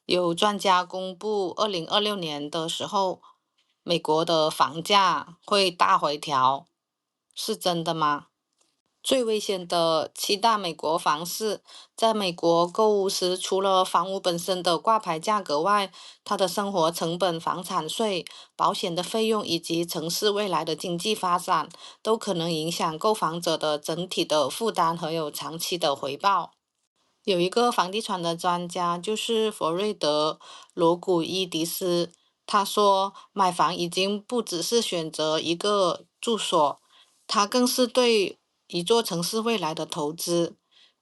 有专家公布2026年的时候，美国的房价会大回调，是真的吗？最危险的7大美国房市，在美国购物时，除了房屋本身的挂牌价格外，它的生活成本、房产税、保险的费用以及城市未来的经济发展，都可能影响购房者的整体的负担和有长期的回报。有一个房地产的专家，就是佛瑞德·罗古伊迪斯，他说，买房已经不只是选择一个住所，它更是对一座城市未来的投资。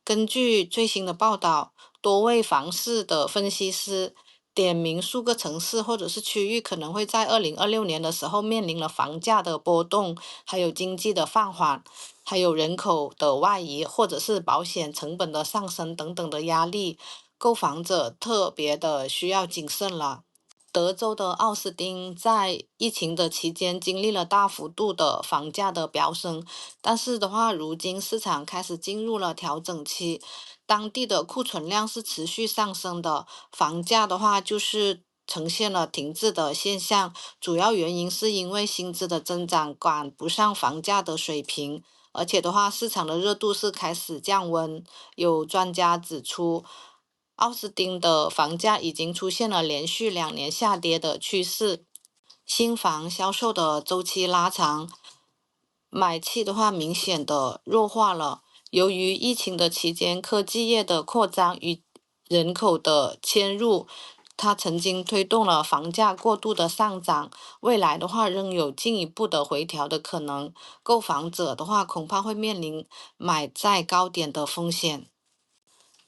根据最新的报道，多位房市的分析师点名数个城市或者是区域可能会在2026年的时候面临了房价的波动，还有经济的放缓。还有人口的外移，或者是保险成本的上升等等的压力，购房者特别的需要谨慎了。德州的奥斯汀在疫情的期间经历了大幅度的房价的飙升，但是的话，如今市场开始进入了调整期，当地的库存量是持续上升的，房价的话就是呈现了停滞的现象，主要原因是因为薪资的增长赶不上房价的水平。而且的话，市场的热度是开始降温。有专家指出，奥斯汀的房价已经出现了连续2年下跌的趋势，新房销售的周期拉长，买气的话明显的弱化了。由于疫情的期间，科技业的扩张与人口的迁入，它曾经推动了房价过度的上涨，未来的话仍有进一步的回调的可能。购房者的话，恐怕会面临买在高点的风险。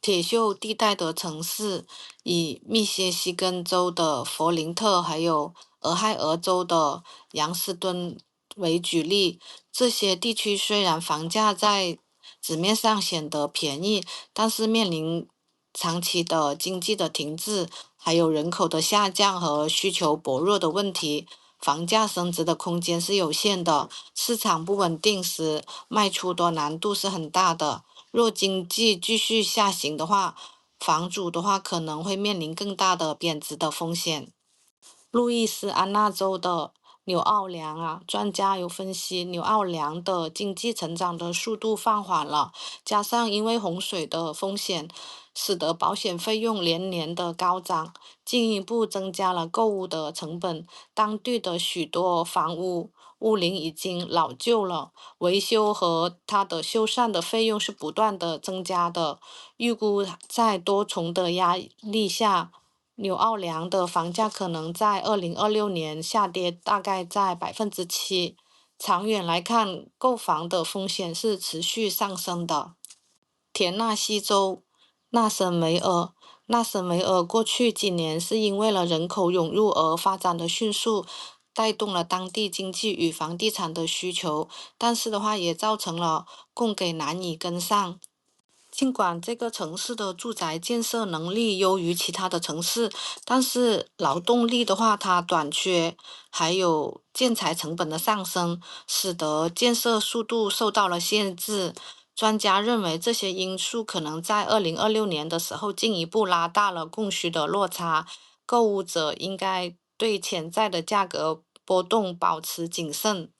铁锈地带的城市，以密歇西根州的佛林特，还有俄亥俄州的杨斯敦为举例，这些地区虽然房价在纸面上显得便宜，但是面临长期的经济的停滞，还有人口的下降和需求薄弱的问题，房价升值的空间是有限的。市场不稳定时，卖出的难度是很大的。若经济继续下行的话，房主的话可能会面临更大的贬值的风险。路易斯安那州的纽奥良专家有分析，纽奥良的经济成长的速度放缓了，加上因为洪水的风险，使得保险费用连年的高涨，进一步增加了购物的成本。当地的许多房屋屋龄已经老旧了，维修和它的修缮的费用是不断的增加的。预估在多重的压力下，纽奥良的房价可能在2026年下跌，大概在7%。长远来看，购房的风险是持续上升的。田纳西州纳什维尔，纳什维尔过去几年是因为了人口涌入而发展的迅速，带动了当地经济与房地产的需求，但是的话也造成了供给难以跟上。尽管这个城市的住宅建设能力优于其他的城市，但是劳动力的话它短缺，还有建材成本的上升，使得建设速度受到了限制。专家认为这些因素可能在2026年的时候进一步拉大了供需的落差，购物者应该对潜在的价格波动保持谨慎。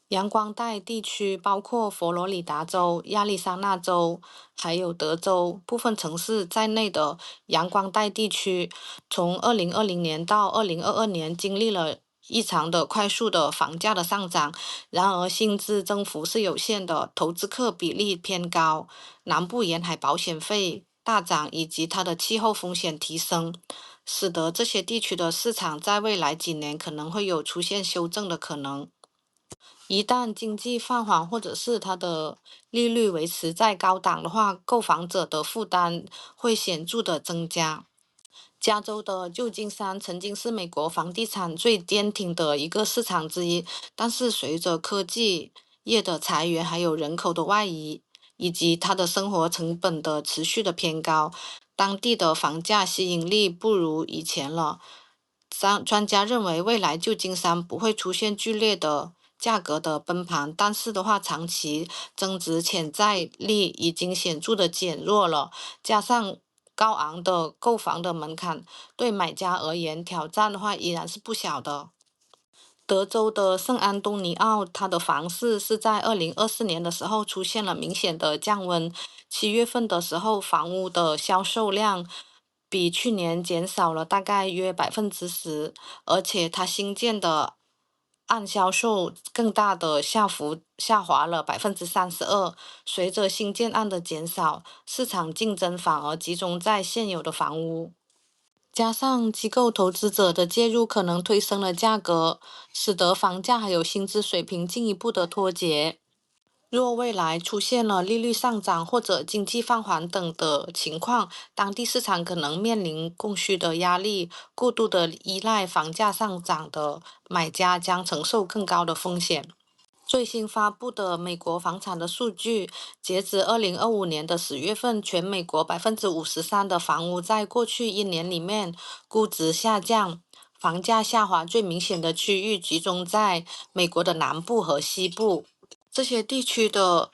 阳光带地区包括佛罗里达州、亚利桑那州，还有德州部分城市在内的阳光带地区，从2020年到2022年经历了异常的快速的房价的上涨。然而，薪资增幅是有限的，投资客比例偏高，南部沿海保险费大涨，以及它的气候风险提升，使得这些地区的市场在未来几年可能会有出现修正的可能。一旦经济放缓，或者是它的利率维持在高档的话，购房者的负担会显著的增加。加州的旧金山曾经是美国房地产最坚挺的一个市场之一，但是随着科技业的裁员，还有人口的外移，以及它的生活成本的持续的偏高，当地的房价吸引力不如以前了。专家认为，未来旧金山不会出现剧烈的价格的崩盘，但是的话，长期增值潜在力已经显著的减弱了，加上高昂的购房的门槛，对买家而言挑战的话依然是不小的。德州的圣安东尼奥，它的房市是在2024年的时候出现了明显的降温。7月份的时候，房屋的销售量比去年减少了大概约10%，而且它新建的按销售更大的下滑了32%。随着新建案的减少，市场竞争反而集中在现有的房屋。加上机构投资者的介入，可能推升了价格，使得房价还有薪资水平进一步的脱节。若未来出现了利率上涨或者经济放缓等的情况，当地市场可能面临供需的压力，过度的依赖房价上涨的买家将承受更高的风险。最新发布的美国房产的数据，截至2025年的10月份，全美国53%的房屋在过去一年里面估值下降，房价下滑最明显的区域集中在美国的南部和西部。这些地区的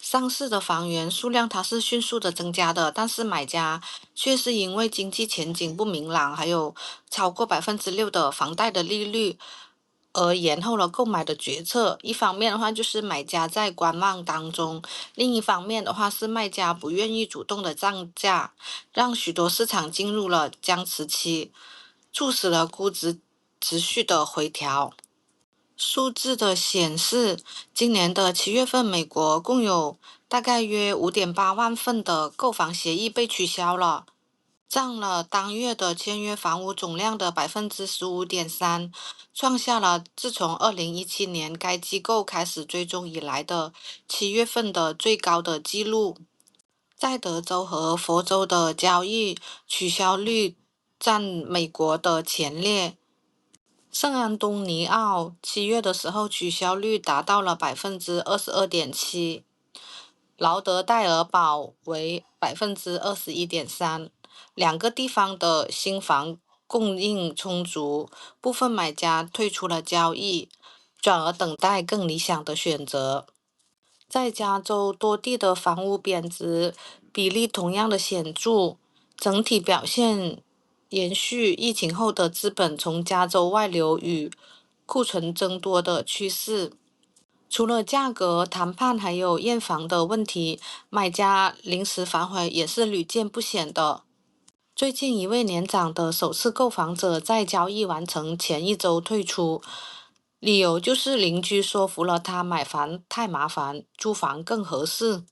上市的房源数量它是迅速的增加的，但是买家却是因为经济前景不明朗，还有超过6%的房贷的利率，而延后了购买的决策。一方面的话就是买家在观望当中，另一方面的话是卖家不愿意主动的涨价，让许多市场进入了僵持期，促使了估值持续的回调。数字的显示，今年的7月份，美国共有大概约5.8万份的购房协议被取消了，占了当月的签约房屋总量的15.3%，创下了自从2017年该机构开始追踪以来的7月份的最高的纪录。在德州和佛州的交易取消率占美国的前列。圣安东尼奥7月的时候取消率达到了22.7%，劳德代尔堡为21.3%。两个地方的新房供应充足，部分买家退出了交易，转而等待更理想的选择。在加州多地的房屋贬值比例同样的显著，整体表现延续疫情后的资本从加州外流与库存增多的趋势。除了价格谈判还有验房的问题，买家临时反悔也是屡见不鲜的。最近一位年长的首次购房者在交易完成前一周退出，理由就是邻居说服了他买房太麻烦，租房更合适。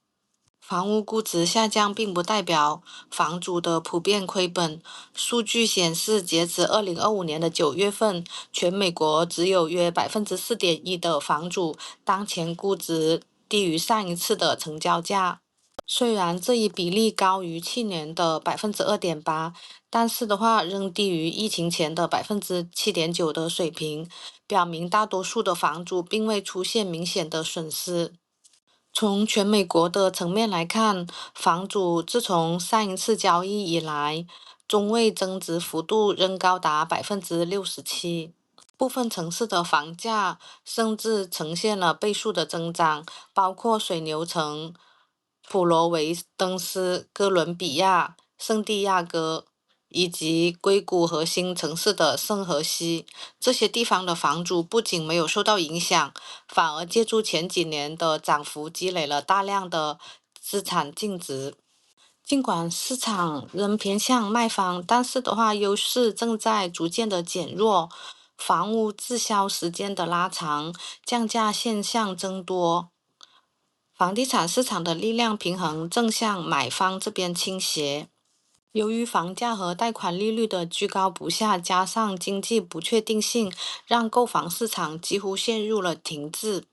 房屋估值下降并不代表房主的普遍亏本。数据显示，截至2025年的9月份，全美国只有约4.1%的房主当前估值低于上一次的成交价。虽然这一比例高于去年的2.8%，但是的话仍低于疫情前的7.9%的水平，表明大多数的房主并未出现明显的损失。从全美国的层面来看，房主自从上一次交易以来，中位增值幅度仍高达67%。部分城市的房价甚至呈现了倍数的增长，包括水牛城、普罗维登斯、哥伦比亚、圣地亚哥以及硅谷核心城市的圣荷西。这些地方的房主不仅没有受到影响，反而借助前几年的涨幅积累了大量的资产净值。尽管市场仍偏向卖方，但是的话，优势正在逐渐的减弱。房屋滞销时间的拉长，降价现象增多，房地产市场的力量平衡正向买方这边倾斜。由于房价和贷款利率的居高不下，加上经济不确定性，让购房市场几乎陷入了停滞。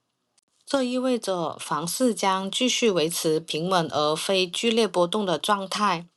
这意味着房市将继续维持平稳而非剧烈波动的状态。